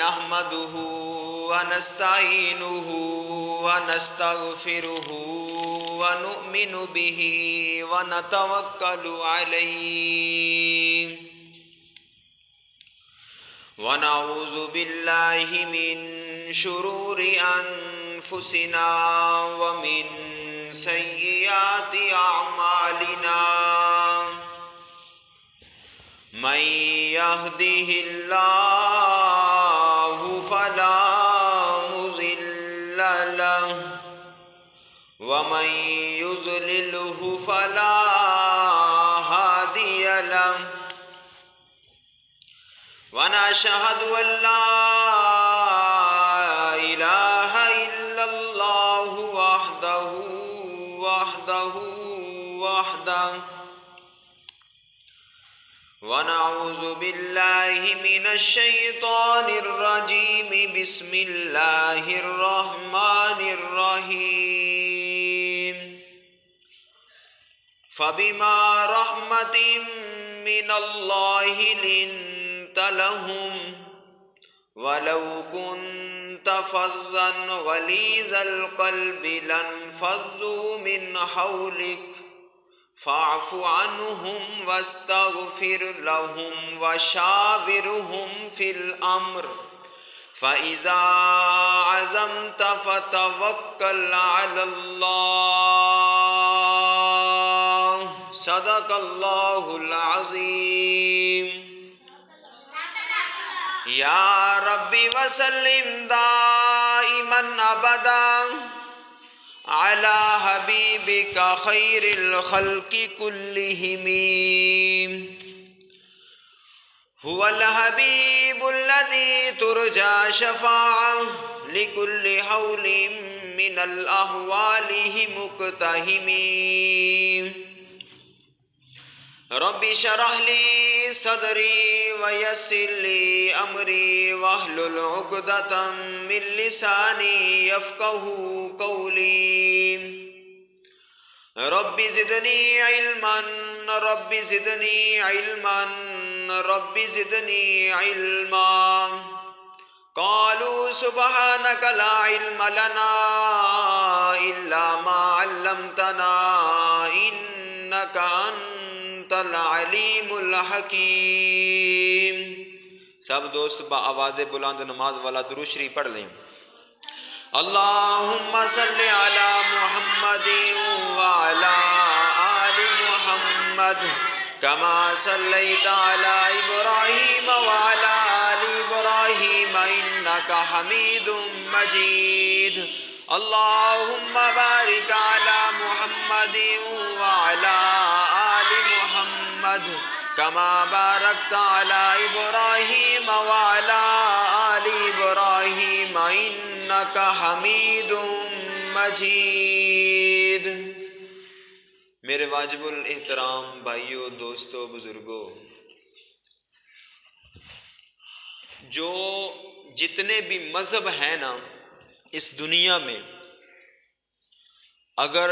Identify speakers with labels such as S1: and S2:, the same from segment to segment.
S1: نحمده ونستعينه ونستغفره ونؤمن به ونتوكل عليه ونعوذ بالله من شرور أنفسنا ومن سيئات أعمالنا من يهده الله فلا مضل له ومن يضلله فلا هادي له ونشهد أن لا إله إلا الله وحده ونعوذ بالله من الشيطان الرجيم بسم الله الرحمن الرحيم فبما رحمة من الله لنت لهم ولو كنت فظا غليظ القلب لانفضوا من حولك فاعف عنهم واستغفر لهم وشاورهم في الأمر فإذا عزمت فتوكل على الله صدق الله العظيم يا ربي وسلم دائما أبدا على حبيبك خير الخلق كلهم هو الحبيب الذي ترجى شفاعة لكل حول من الأحوال مقتحم رب اشرح لي صدري ويسر لي أمري واحلل عقدة من لساني يفقه قولي رب زدني علما رب زدني علما رب زدني علما قالوا سبحانك لا علم لنا إلا ما علمتنا إنك أنت العلیم الحکیم۔ سب دوست با آواز بلند نماز والا درود شریف پڑھ لیں۔ اللہم صلی علی محمد وعلی آل محمد کما صلیت علی ابراہیم وعلی آل ابراہیم انک حمید مجید۔ اللہم بارک علی محمد وعلی محمد کما بارکت علی ابراہیم وعلی آل ابراہیم انک حمید مجید۔ میرے واجب الاحترام بھائیوں، دوستوں، بزرگوں، جو جتنے بھی مذہب ہیں نا اس دنیا میں، اگر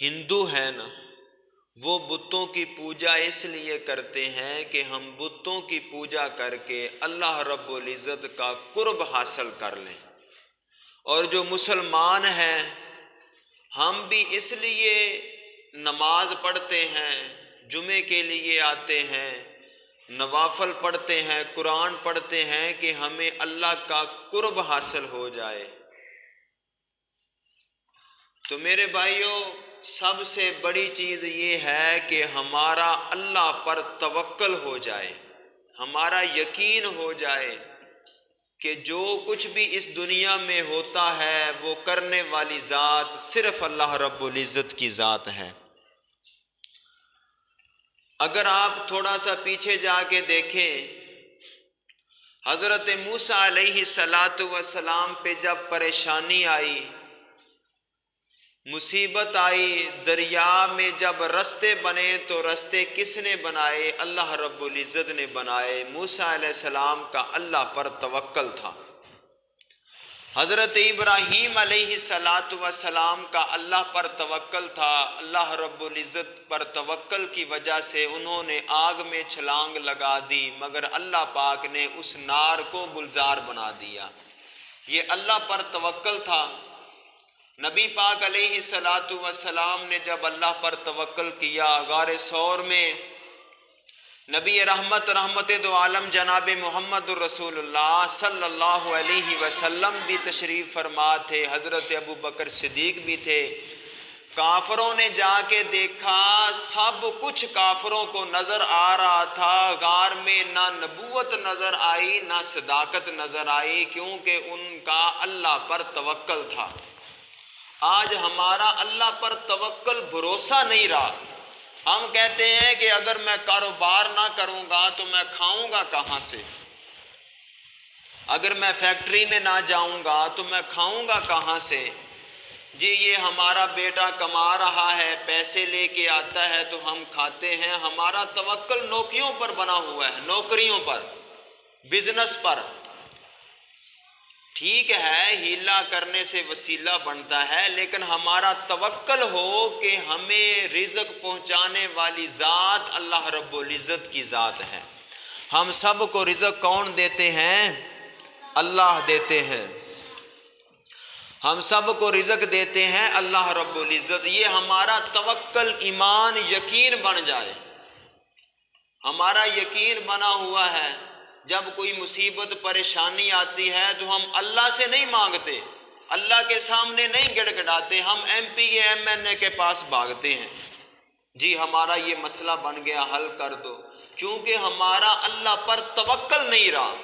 S1: ہندو ہیں نا وہ بتوں کی پوجا اس لیے کرتے ہیں کہ ہم بتوں کی پوجا کر کے اللہ رب العزت کا قرب حاصل کر لیں، اور جو مسلمان ہیں ہم بھی اس لیے نماز پڑھتے ہیں، جمعے کے لیے آتے ہیں، نوافل پڑھتے ہیں، قرآن پڑھتے ہیں کہ ہمیں اللہ کا قرب حاصل ہو جائے۔ تو میرے بھائیوں، سب سے بڑی چیز یہ ہے کہ ہمارا اللہ پر توکل ہو جائے، ہمارا یقین ہو جائے کہ جو کچھ بھی اس دنیا میں ہوتا ہے وہ کرنے والی ذات صرف اللہ رب العزت کی ذات ہے۔ اگر آپ تھوڑا سا پیچھے جا کے دیکھیں، حضرت موسیٰ علیہ السلام پہ جب پریشانی آئی، مصیبت آئی، دریا میں جب رستے بنے تو رستے کس نے بنائے؟ اللہ رب العزت نے بنائے۔ موسیٰ علیہ السلام کا اللہ پر توکل تھا۔ حضرت ابراہیم علیہ السلام کا اللہ پر توکل تھا، اللہ رب العزت پر توکل کی وجہ سے انہوں نے آگ میں چھلانگ لگا دی، مگر اللہ پاک نے اس نار کو گلزار بنا دیا۔ یہ اللہ پر توکل تھا۔ نبی پاک علیہ السلام نے جب اللہ پر توکل کیا، غار ثور میں نبی رحمت دو عالم جناب محمد الرسول اللہ صلی اللہ علیہ وسلم بھی تشریف فرما تھے، حضرت ابو بکر صدیق بھی تھے۔ کافروں نے جا کے دیکھا، سب کچھ کافروں کو نظر آ رہا تھا، غار میں نہ نبوت نظر آئی نہ صداقت نظر آئی، کیونکہ ان کا اللہ پر توکل تھا۔ آج ہمارا اللہ پر توکل بھروسہ نہیں رہا۔ ہم کہتے ہیں کہ اگر میں کاروبار نہ کروں گا تو میں کھاؤں گا کہاں سے، اگر میں فیکٹری میں نہ جاؤں گا تو میں کھاؤں گا کہاں سے۔ جی یہ ہمارا بیٹا کما رہا ہے، پیسے لے کے آتا ہے تو ہم کھاتے ہیں۔ ہمارا توکل نوکریوں پر بنا ہوا ہے، نوکریوں پر، بزنس پر۔ ٹھیک ہے، ہیلا کرنے سے وسیلہ بنتا ہے، لیکن ہمارا توکل ہو کہ ہمیں رزق پہنچانے والی ذات اللہ رب العزت کی ذات ہے۔ ہم سب کو رزق کون دیتے ہیں؟ اللہ دیتے ہیں۔ ہم سب کو رزق دیتے ہیں اللہ رب العزت۔ یہ ہمارا توکل، ایمان، یقین بن جائے۔ ہمارا یقین بنا ہوا ہے، جب کوئی مصیبت پریشانی آتی ہے تو ہم اللہ سے نہیں مانگتے، اللہ کے سامنے نہیں گڑ گڑاتے، ہم ایم پی کے ایم این اے کے پاس بھاگتے ہیں، جی ہمارا یہ مسئلہ بن گیا، حل کر دو، کیونکہ ہمارا اللہ پر توکل نہیں رہا۔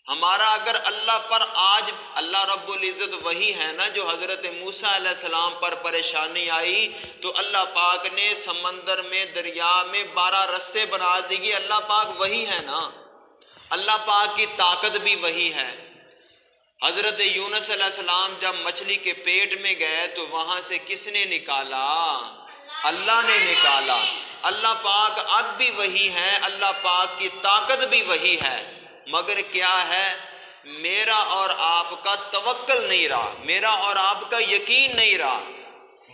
S1: ہمارا اگر اللہ پر، آج اللہ رب العزت وہی ہے نا جو حضرت موسیٰ علیہ السلام پر پریشانی آئی تو اللہ پاک نے سمندر میں، دریا میں 12 رستے بنا دیے۔ اللہ پاک وہی ہے نا، اللہ پاک کی طاقت بھی وہی ہے۔ حضرت یونس علیہ السلام جب مچھلی کے پیٹ میں گئے تو وہاں سے کس نے نکالا؟ اللہ نے نکالا۔ اللہ پاک اب بھی وہی ہے، اللہ پاک کی طاقت بھی وہی ہے، مگر کیا ہے؟ میرا اور آپ کا توکل نہیں رہا، میرا اور آپ کا یقین نہیں رہا۔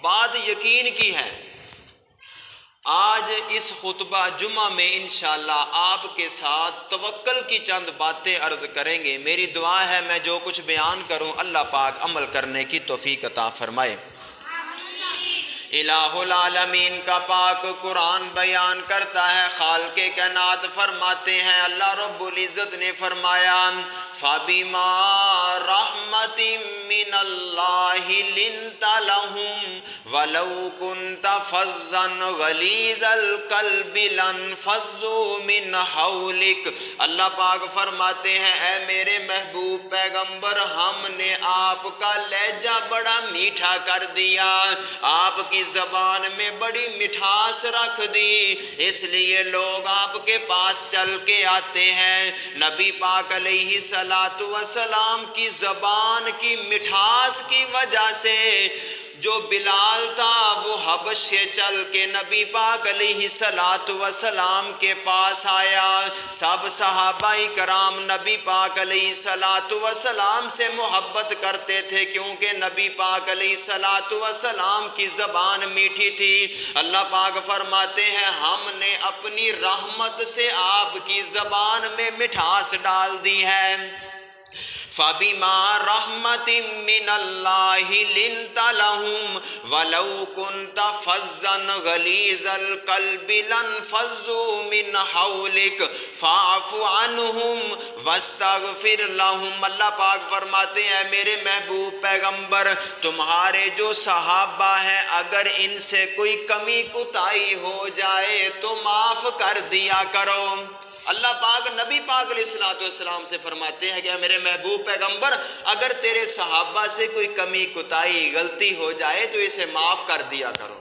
S1: بات یقین کی ہے۔ آج اس خطبہ جمعہ میں انشاءاللہ آپ کے ساتھ توکل کی چند باتیں عرض کریں گے۔ میری دعا ہے میں جو کچھ بیان کروں اللہ پاک عمل کرنے کی توفیق عطا فرمائے۔ الہ العالمین کا پاک قرآن بیان کرتا ہے، خالق کائنات فرماتے ہیں، اللہ رب العزت نے فرمایا فَبِمَا رَحْمَةٍ مِّنَ اللَّهِ لِنْتَ لَهُمْ وَلَوْ كُنْتَ فَظًّا غَلِيظَ الْقَلْبِ لَانفَضُّوا مِنْ حَوْلِكَ۔ اللہ پاک فرماتے ہیں اے میرے محبوب پیغمبر، ہم نے آپ کا لہجہ بڑا میٹھا کر دیا، آپ کی زبان میں بڑی مٹھاس رکھ دی، اس لیے لوگ آپ کے پاس چل کے آتے ہیں۔ نبی پاک علیہ السلام کی زبان کی مٹھاس کی وجہ سے جو بلال تھا وہ حبش سے چل کے نبی پاک علیہ السلام کے پاس آیا۔ سب صحابہ کرام نبی پاک علیہ السلام سے محبت کرتے تھے، کیونکہ نبی پاک علیہ السلام کی زبان میٹھی تھی۔ اللہ پاک فرماتے ہیں ہم نے اپنی رحمت سے آپ کی زبان میں مٹھاس ڈال دی ہے۔ فَبِمَا رَحْمَةٍ مِّنَ اللَّهِ لِنْتَ لَهُمْ وَلَوْ كُنْتَ فَظًّا غَلِيظَ الْقَلْبِ لَانفَضُّوا مِنْ حَوْلِكَ فَاعْفُ عَنْهُمْ وَاسْتَغْفِرْ لَهُمْ۔ اللہ پاک فرماتے ہیں میرے محبوب پیغمبر، تمہارے جو صحابہ ہیں اگر ان سے کوئی کمی کوتاہی ہو جائے تو معاف کر دیا کرو۔ اللہ پاک نبی پاک علیہ السلام سے فرماتے ہیں کہ میرے محبوب پیغمبر، اگر تیرے صحابہ سے کوئی کمی کوتاہی غلطی ہو جائے تو اسے معاف کر دیا کرو۔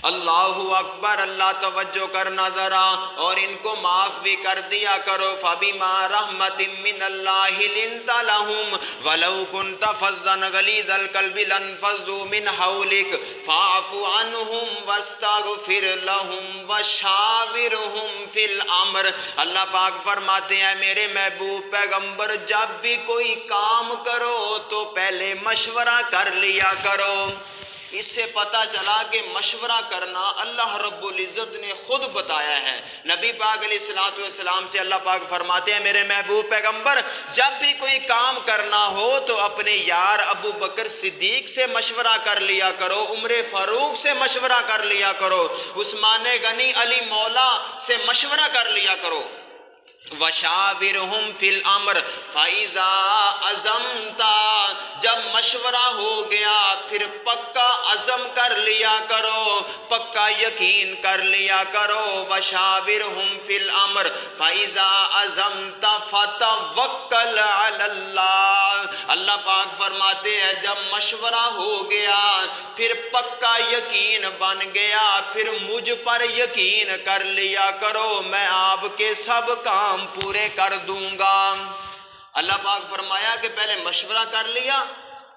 S1: اللہ اکبر، اللہ توجہ کرنا ذرا، اور ان کو معاف بھی کر دیا کرو۔ فَبِمَا رَحْمَةٍ مِّنَ اللَّهِ لِنْتَ لَهُمْ وَلَوْ كُنْتَ فَظًّا غَلِيظَ الْقَلْبِ لَانفَضُّوا مِنْ حَوْلِكَ فَاعْفُ عَنْهُمْ وَاسْتَغْفِرْ لَهُمْ وَشَاوِرْهُمْ فِي الْأَمْرِ۔ اللہ پاک فرماتے ہیں میرے محبوب پیغمبر، جب بھی کوئی کام کرو تو پہلے مشورہ کر لیا کرو۔ اس سے پتہ چلا کہ مشورہ کرنا اللہ رب العزت نے خود بتایا ہے۔ نبی پاک علیہ الصلوۃ والسلام سے اللہ پاک فرماتے ہیں میرے محبوب پیغمبر، جب بھی کوئی کام کرنا ہو تو اپنے یار ابو بکر صدیق سے مشورہ کر لیا کرو، عمر فاروق سے مشورہ کر لیا کرو، عثمان غنی علی مولا سے مشورہ کر لیا کرو۔ وَشَاوِرْهُمْ فِي الْأَمْرِ فَإِذَا عَزَمْتَ، جب مشورہ ہو گیا پھر پکا عزم کر لیا کرو، پکا یقین کر لیا کرو۔ وَشَاوِرْهُمْ فِي الْأَمْرِ فَإِذَا عَزَمْتَ فَتَوَكَّلْ عَلَى اللَّهِ۔ اللہ پاک فرماتے ہیں جب مشورہ ہو گیا پھر پکا یقین بن گیا، پھر مجھ پر یقین کر لیا کرو، میں آپ کے سب کام پورے کر دوں گا۔ اللہ پاک فرمایا کہ پہلے مشورہ کر لیا،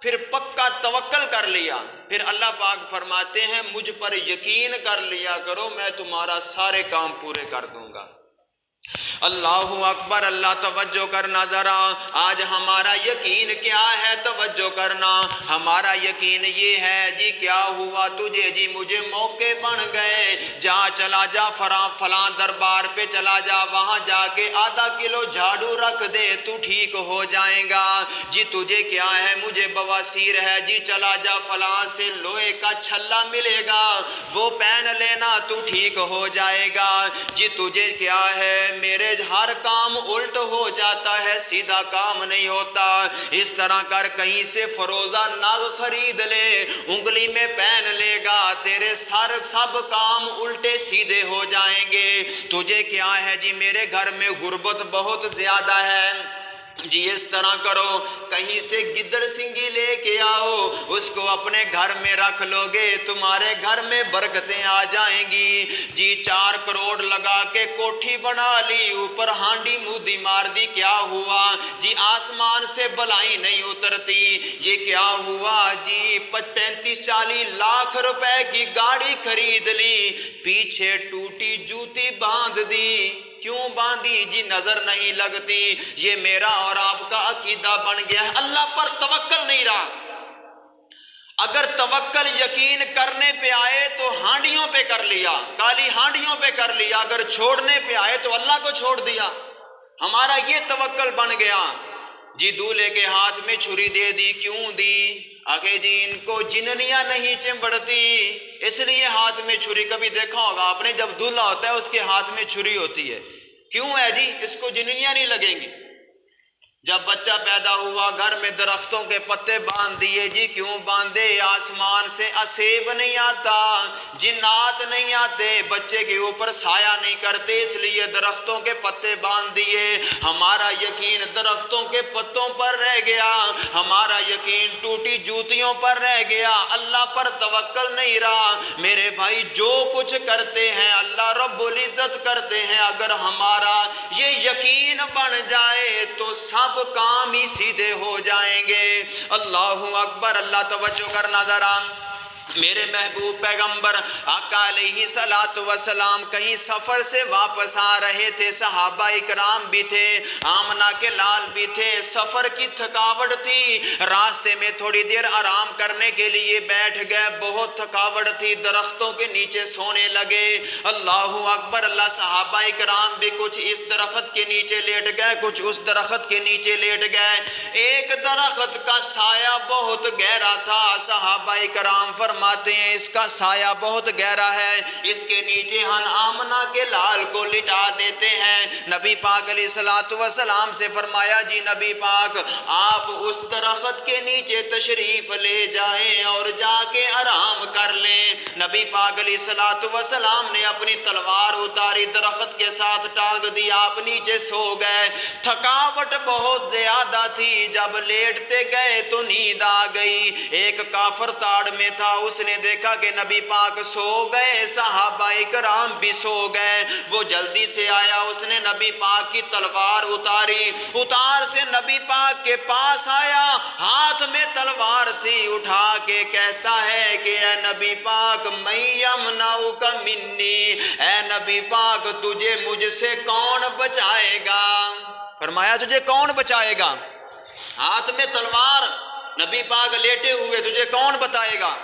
S1: پھر پکا توکل کر لیا، پھر اللہ پاک فرماتے ہیں مجھ پر یقین کر لیا کرو، میں تمہارا سارے کام پورے کر دوں گا۔ اللہ اکبر، اللہ توجہ کرنا ذرا، آج ہمارا یقین کیا ہے؟ توجہ کرنا، ہمارا یقین یہ ہے جی کیا ہوا تجھے؟ جی مجھے موقع بن گئے، جا چلا جا فلاں دربار پہ چلا جا، وہاں جا کے آدھا کلو جھاڑو رکھ دے تو ٹھیک ہو جائے گا۔ جی تجھے کیا ہے؟ مجھے بواسیر ہے، جی چلا جا فلاں سے لوہے کا چھلا ملے گا وہ پہن لینا تو ٹھیک ہو جائے گا۔ جی تجھے کیا ہے؟ میرے ہر کام الٹ ہو جاتا ہے، سیدھا کام نہیں ہوتا۔ اس طرح کر کہیں سے فروزہ نگ خرید لے، انگلی میں پہن لے گا، تیرے سب کام الٹے سیدھے ہو جائیں گے۔ تجھے کیا ہے؟ جی میرے گھر میں غربت بہت زیادہ ہے، جی اس طرح کرو کہیں سے گدڑ سنگی لے کے آؤ، اس کو اپنے گھر میں رکھ لو گے، تمہارے گھر میں برکتیں آ جائیں گی۔ جی 4 کروڑ لگا کے کوٹھی بنا لی، اوپر ہانڈی مودی مار دی، کیا ہوا؟ جی آسمان سے بلائی نہیں اترتی۔ یہ کیا ہوا؟ جی 35-40 لاکھ روپے کی گاڑی خرید لی، پیچھے ٹوٹی جوتی باندھ دی۔ کیوں باندھی؟ جی نظر نہیں لگتی۔ یہ میرا اور آپ کا عقیدہ بن گیا ہے، اللہ پر توکل نہیں رہا۔ اگر توکل یقین کرنے پہ آئے تو ہانڈیوں پہ کر لیا، کالی ہانڈیوں پہ کر لیا، اگر چھوڑنے پہ آئے تو اللہ کو چھوڑ دیا۔ ہمارا یہ توکل بن گیا۔ جی دولہے کے ہاتھ میں چھری دے دی، کیوں دی؟ آگے جی ان کو جننیاں نہیں چمبڑتی اس لیے ہاتھ میں چھری۔ کبھی دیکھا ہوگا آپ نے، جب دولہا ہوتا ہے اس کے ہاتھ میں چھری ہوتی ہے، کیوں ہے جی؟ اس کو جننیاں نہیں لگیں گی۔ جب بچہ پیدا ہوا گھر میں درختوں کے پتے باندھ دیے، جی کیوں باندھے؟ آسمان سے اسیب نہیں آتا، جنات نہیں آتے، بچے کے اوپر سایہ نہیں کرتے، اس لیے درختوں کے پتے باندھ دیے۔ ہمارا یقین درختوں کے پتوں پر رہ گیا، ہمارا یقین ٹوٹی جوتیوں پر رہ گیا، اللہ پر توکل نہیں رہا۔ میرے بھائی جو کچھ کرتے ہیں اللہ رب العزت کرتے ہیں، اگر ہمارا یہ یقین بن جائے تو سب کام ہی سیدھے ہو جائیں گے۔ اللہ اکبر، اللہ توجہ کرنا ذرا۔ میرے محبوب پیغمبر آقا علیہ الصلوۃ والسلام کہیں سفر سے واپس آ رہے تھے، صحابہ اکرام بھی تھے، آمنہ کے لال بھی تھے، سفر کی تھکاوٹ تھی، راستے میں تھوڑی دیر آرام کرنے کے لیے بیٹھ گئے، بہت تھکاوٹ تھی، درختوں کے نیچے سونے لگے۔ اللہ اکبر، اللہ صحابہ اکرام بھی کچھ اس درخت کے نیچے لیٹ گئے، کچھ اس درخت کے نیچے لیٹ گئے۔ ایک درخت کا سایہ بہت گہرا تھا، صحابہ اکرام فرماتے ہیں اس کا سایہ بہت گہرا ہے، اس کے نیچے ہم آمنہ کے لال کو لٹا دیتے ہیں۔ نبی پاک علیہ الصلوۃ والسلام سے فرمایا جی نبی پاک آپ اس درخت کے نیچے تشریف لے جائیں اور جا کے آرام کر لیں۔ نبی پاک علیہ الصلوۃ والسلام نے اپنی تلوار اتاری، درخت کے ساتھ ٹانگ دی، آپ نیچے سو گئے۔ تھکاوٹ بہت زیادہ تھی، جب لیٹتے گئے تو نیند آ گئی۔ ایک کافر تاڑ میں تھا، اس نے دیکھا کہ نبی پاک سو گئے، صحابہ کرام بھی سو گئے۔ وہ جلدی سے آیا، اس نے نبی پاک کی تلوار اتاری، اتار سے نبی پاک کے پاس آیا، ہاتھ میں تلوار تھی، اٹھا کے کہتا ہے کہ اے نبی پاک من یمنعک منی، اے نبی پاک تجھے مجھ سے کون بچائے گا؟ فرمایا تجھے کون بچائے گا؟ ہاتھ میں تلوار، نبی پاک لیٹے ہوئے، تجھے کون بتائے گا،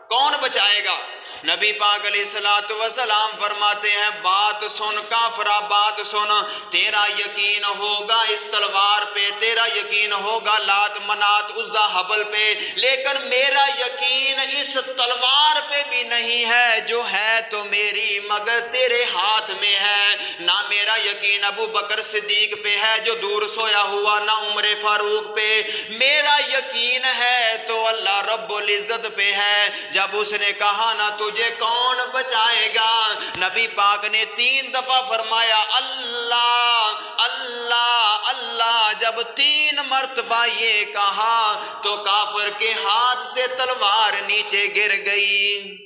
S1: کون بچائے گا؟ نبی پاک علیہ الصلوۃ والسلام فرماتے ہیں بات سن کافرہ، بات سن، تیرا یقین ہوگا اس تلوار پہ، تیرا یقین ہوگا لات منات عزا حبل پہ، لیکن میرا یقین اس تلوار پہ بھی نہیں ہے، جو ہے تو میری مگر تیرے ہاتھ میں ہے۔ نہ میرا یقین ابو بکر صدیق پہ ہے جو دور سویا ہوا، نہ عمر فاروق پہ، میرا یقین ہے تو اللہ رب العزت پہ ہے۔ جب اس نے کہا نہ تجھے کون بچائے گا، نبی پاک نے 3 دفعہ فرمایا اللہ اللہ اللہ۔ جب 3 مرتبہ یہ کہا تو کافر کے ہاتھ سے تلوار نیچے گر گئی،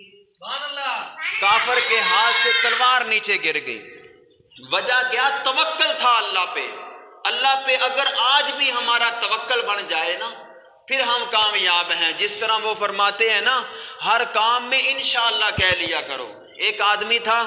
S1: کافر کے ہاتھ سے تلوار نیچے گر گئی۔ وجہ کیا؟ توکل تھا اللہ پہ۔ اللہ پہ اگر آج بھی ہمارا توکل بن جائے نا، پھر ہم کامیاب ہیں۔ جس طرح وہ فرماتے ہیں نا، ہر کام میں انشاءاللہ کہہ لیا کرو۔ ایک آدمی تھا،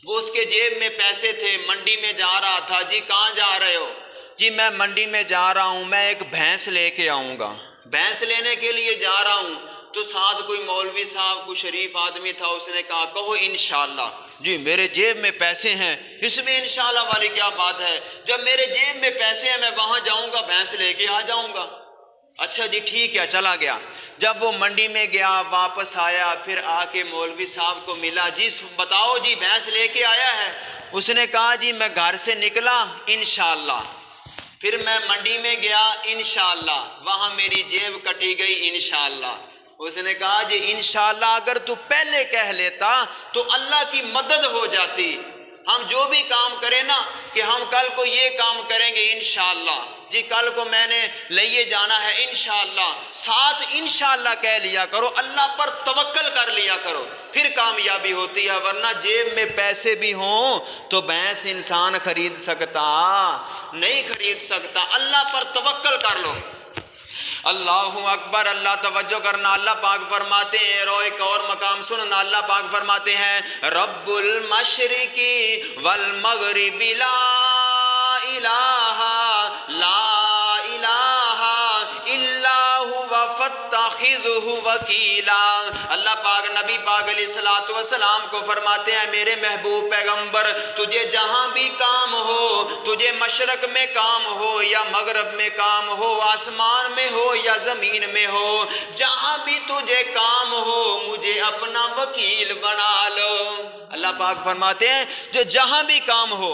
S1: وہ اس کے جیب میں پیسے تھے، منڈی میں جا رہا تھا۔ جی کہاں جا رہے ہو؟ جی میں منڈی میں جا رہا ہوں، میں ایک بھینس لے کے آؤں گا، بھینس لینے کے لیے جا رہا ہوں۔ تو ساتھ کوئی مولوی صاحب، کوئی شریف آدمی تھا، اس نے کہا کہو انشاءاللہ۔ جی میرے جیب میں پیسے ہیں، اس میں انشاءاللہ والی کیا بات ہے؟ جب میرے جیب میں پیسے ہیں میں وہاں جاؤں گا، بھینس لے کے آ جاؤں گا۔ اچھا جی ٹھیک ہے، چلا گیا۔ جب وہ منڈی میں گیا، واپس آیا، پھر آ کے مولوی صاحب کو ملا، جی بتاؤ جی بھینس لے کے آیا ہے؟ اس نے کہا جی میں گھر سے نکلا انشاءاللہ، پھر میں منڈی میں گیا انشاءاللہ، وہاں میری جیب کٹی گئی انشاءاللہ۔ اس نے کہا جی انشاءاللہ اگر تو پہلے کہہ لیتا تو اللہ کی مدد ہو جاتی۔ ہم جو بھی کام کریں نا کہ ہم کل کو یہ کام کریں گے انشاءاللہ، جی کل کو میں نے لیے جانا ہے انشاءاللہ، ساتھ انشاءاللہ کہہ لیا کرو، اللہ پر توکل کر لیا کرو، پھر کامیابی ہوتی ہے۔ ورنہ جیب میں پیسے بھی ہوں تو بھینس انسان خرید سکتا نہیں، خرید سکتا۔ اللہ پر توکل کر لو۔ اللہ اکبر، اللہ توجہ کرنا۔ اللہ پاک فرماتے ہیں، رو ایک اور مقام سننا، اللہ پاک فرماتے ہیں رب المشرق والمغرب لا الہ الا هو فاتخذہ وکیلا۔ اللہ پاک نبی پاک علیہ الصلوۃ والسلام کو فرماتے ہیں میرے محبوب پیغمبر، تجھے جہاں بھی کام ہو، تجھے مشرق میں کام ہو یا مغرب میں کام ہو، آسمان میں ہو یا زمین میں ہو، جہاں بھی تجھے کام ہو مجھے اپنا وکیل بنا لو۔ اللہ پاک فرماتے ہیں جو جہاں بھی کام ہو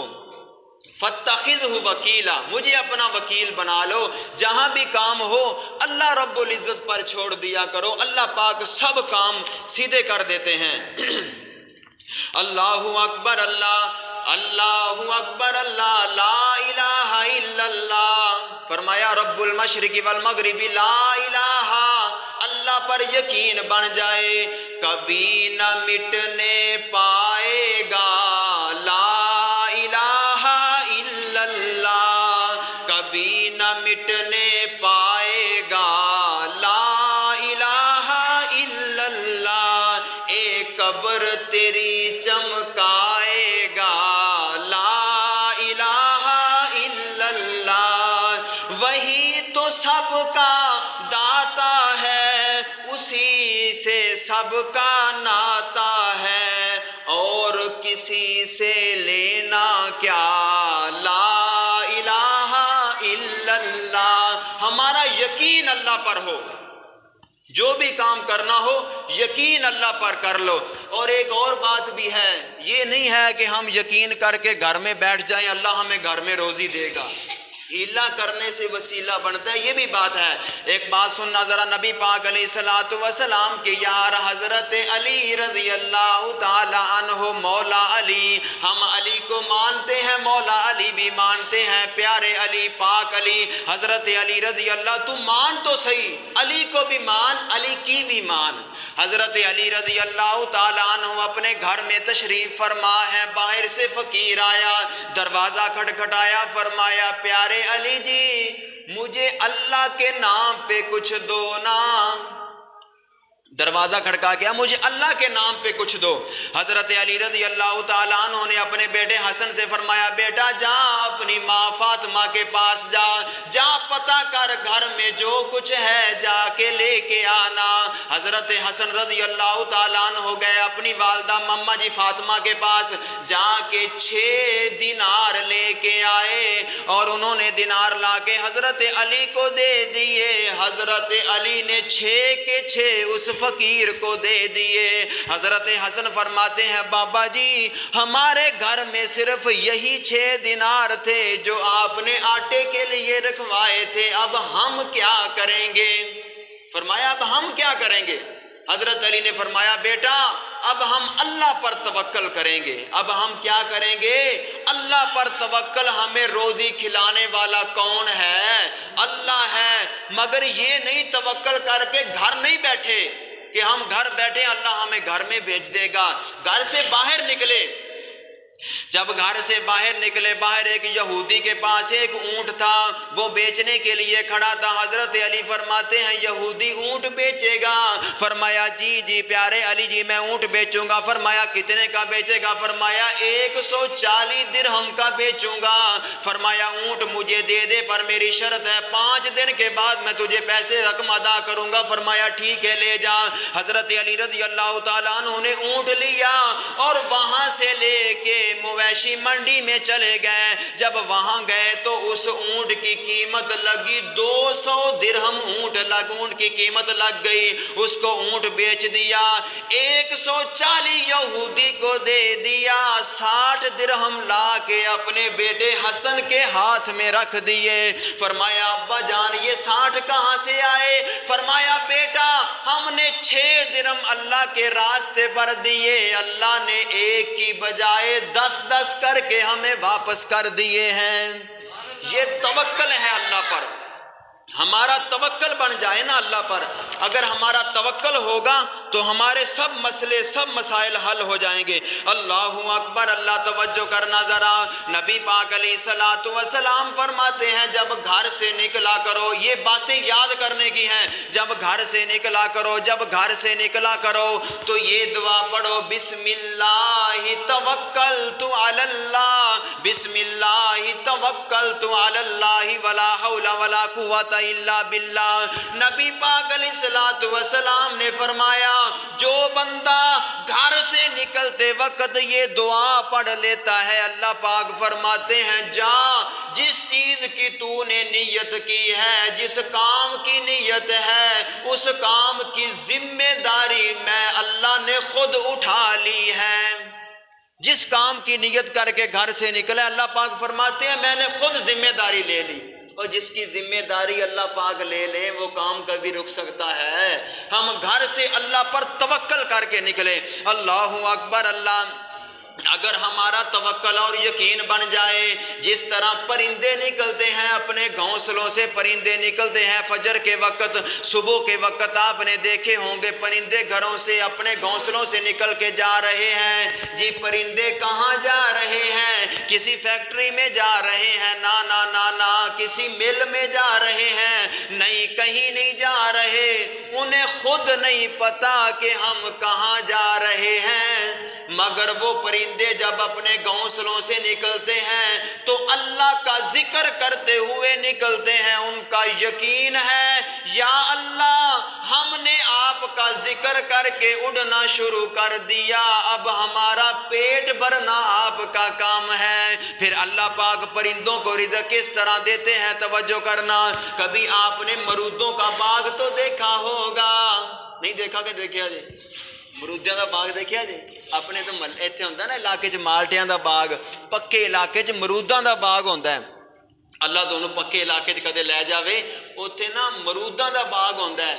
S1: فاتخذہ وکیلا، مجھے اپنا وکیل بنا لو۔ جہاں بھی کام ہو اللہ رب العزت پر چھوڑ دیا کرو، اللہ پاک سب کام سیدھے کر دیتے ہیں۔ اللہ اکبر، اللہ اکبر، اللہ لا الہ الا اللہ۔ فرمایا رب المشرق والمغرب لا الہ، اللہ پر یقین بن جائے کبھی نہ مٹنے پائے گا، لا الہ الا اللہ، کبھی نہ مٹنے پائے گا، لا الہ الا اللہ، ایک قبر تیری چمکائے گا، لا الہ الا اللہ، وہی تو سب کا داتا ہے، اسی سے سب کا ناتا ہے، اور کسی سے لینا کیا، لا الہ الا اللہ۔ ہمارا یقین اللہ پر ہو، جو بھی کام کرنا ہو یقین اللہ پر کر لو۔ اور ایک اور بات بھی ہے، یہ نہیں ہے کہ ہم یقین کر کے گھر میں بیٹھ جائیں اللہ ہمیں گھر میں روزی دے گا، ہیلا کرنے سے وسیلہ بنتا ہے، یہ بھی بات ہے۔ ایک بات سننا ذرا نبی پاک علیہ الصلوۃ والسلام کے یار حضرت علی رضی اللہ تعالی عنہ، مولا علی، ہم علی کو مانتے ہیں، مولا علی بھی مانتے ہیں، پیارے علی، پاک علی، حضرت علی رضی اللہ، تو مان تو صحیح، علی کو بھی مان، علی کی بھی مان۔ حضرت علی رضی اللہ تعالی عنہ اپنے گھر میں تشریف فرما ہے، باہر سے فقیر آیا، دروازہ کھٹکھٹایا، فرمایا پیارے علی جی مجھے اللہ کے نام پہ کچھ دو نا۔ دروازہ کھڑکا گیا، مجھے اللہ کے نام پہ کچھ دو۔ حضرت علی رضی اللہ تعالیٰ عنہ نے اپنے بیٹے حسن سے فرمایا بیٹا جا اپنی ماں فاطمہ کے پاس جا پتہ کر گھر میں جو کچھ ہے جا کے لے کے آنا۔ حضرت حسن رضی اللہ تعالیٰ عنہ گئے اپنی والدہ مما جی فاطمہ کے پاس، جا کے 6 دینار لے کے آئے اور انہوں نے دینار لا کے حضرت علی کو دے دیے۔ حضرت علی نے 6 کے 6 اس فقیر کو دے دیے۔ حضرت حسن فرماتے ہیں بابا جی ہمارے گھر میں صرف یہی 6 دینار تھے جو آپ نے آٹے کے لیے رکھوائے تھے، اب ہم کیا کریں گے؟ فرمایا اب ہم کیا کریں گے؟ حضرت علی نے فرمایا بیٹا اب ہم اللہ پر توکل کریں گے۔ اب ہم کیا کریں گے؟ اللہ پر توکل۔ ہمیں روزی کھلانے والا کون ہے؟ اللہ ہے۔ مگر یہ نہیں توکل کر کے گھر نہیں بیٹھے کہ ہم گھر بیٹھے اللہ ہمیں گھر میں بھیج دے گا۔ گھر سے باہر نکلے، جب گھر سے باہر نکلے، باہر ایک یہودی کے پاس ایک اونٹ تھا، وہ بیچنے کے لیے کھڑا تھا۔ حضرت علی فرماتے ہیں یہودی اونٹ بیچے گا؟ فرمایا جی پیارے علی جی میں اونٹ بیچوں گا۔ فرمایا کتنے کا بیچے گا؟ فرمایا 140 درہم کا بیچوں گا۔ فرمایا اونٹ مجھے دے دے پر میری شرط ہے 5 دن کے بعد میں تجھے پیسے رقم ادا کروں گا۔ فرمایا ٹھیک ہے لے جا۔ حضرت علی رضی اللہ تعالیٰ عنہ نے اونٹ لیا اور وہاں سے لے کے مویشی منڈی میں چلے گئے۔ جب وہاں گئے تو اس اونٹ کی قیمت لگی 200 درہم، اونٹ کی قیمت لگ گئی۔ اس کو اونٹ بیچ دیا، 140 یہودی کو دے دیا، 60 درہم لا کے اپنے بیٹے حسن کے ہاتھ میں رکھ دیے۔ فرمایا ابا جان یہ 60 کہاں سے آئے؟ فرمایا بیٹا ہم نے 6 درہم اللہ کے راستے پر دیے، اللہ نے ایک کی بجائے 10 کر کے ہمیں واپس کر دیے ہیں۔ یہ توکل ہے اللہ پر۔ ہمارا توکل بن جائے نا اللہ پر، اگر ہمارا توکل ہوگا تو ہمارے سب مسئلے سب مسائل حل ہو جائیں گے۔ اللہ اکبر، اللہ توجہ کرنا ذرا۔ نبی پاک علیہ الصلوۃ والسلام فرماتے ہیں جب گھر سے نکلا کرو، یہ باتیں یاد کرنے کی ہیں، جب گھر سے نکلا کرو، جب گھر سے نکلا کرو تو یہ دعا پڑھو بسم اللہ توکلت علی اللہ، بسم اللہ توکلت علی اللہ ولا حول ولا قوت الا باللہ۔ نبی پاک علیہ الصلوۃ والسلام نے فرمایا جو بندہ گھر سے نکلتے وقت یہ دعا پڑھ لیتا ہے، اللہ پاک فرماتے ہیں جا جس چیز کی تو نے نیت کی ہے، جس کام کی نیت ہے، اس کام کی ذمہ داری میں اللہ نے خود اٹھا لی ہے۔ جس کام کی نیت کر کے گھر سے نکلے اللہ پاک فرماتے ہیں میں نے خود ذمہ داری لے لی، اور جس کی ذمہ داری اللہ پاک لے لیں وہ کام کبھی رک سکتا ہے؟ ہم گھر سے اللہ پر توکل کر کے نکلے۔ اللہ اکبر، اللہ اگر ہمارا توکل اور یقین بن جائے، جس طرح پرندے نکلتے ہیں اپنے گھونسلوں سے، پرندے نکلتے ہیں فجر کے وقت، صبح کے وقت آپ نے دیکھے ہوں گے پرندے گھروں سے اپنے گھونسلوں سے نکل کے جا رہے ہیں۔ جی پرندے کہاں جا رہے ہیں؟ کسی فیکٹری میں جا رہے ہیں؟ نا کسی مل میں جا رہے ہیں؟ نہیں، کہیں نہیں جا رہے، انہیں خود نہیں پتا کہ ہم کہاں جا رہے ہیں، مگر وہ پرندے جب اپنے گھونسلوں سے نکلتے ہیں تو اللہ کا ذکر کرتے ہوئے نکلتے ہیں۔ ان کا یقین ہے یا اللہ ہم نے آپ کا ذکر کر کے اڑنا شروع کر دیا، اب ہمارا پیٹ بھرنا آپ کا کام ہے۔ پھر اللہ پاک پرندوں کو رزق کس طرح دیتے ہیں توجہ کرنا۔ کبھی آپ نے مرودوں کا باغ تو دیکھا ہوگا، نہیں دیکھا کہ دیکھا جی؟ مرودیاں دا باغ دیکھا جی؟ اپنے تو ایتھے ہوندا نا علاقے چ مالٹیاں دا باغ، پکے علاقے چ مروداں دا باغ ہوندا ہے۔ اللہ ਤੁਹਾਨੂੰ ਪੱਕੇ ਇਲਾਕੇ 'ਚ ਕਦੇ ਲੈ ਜਾਵੇ, ਉੱਥੇ ਨਾ ਮਰੂਦਾਂ ਦਾ ਬਾਗ ਹੁੰਦਾ ਹੈ,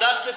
S1: 10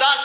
S1: 10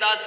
S1: 10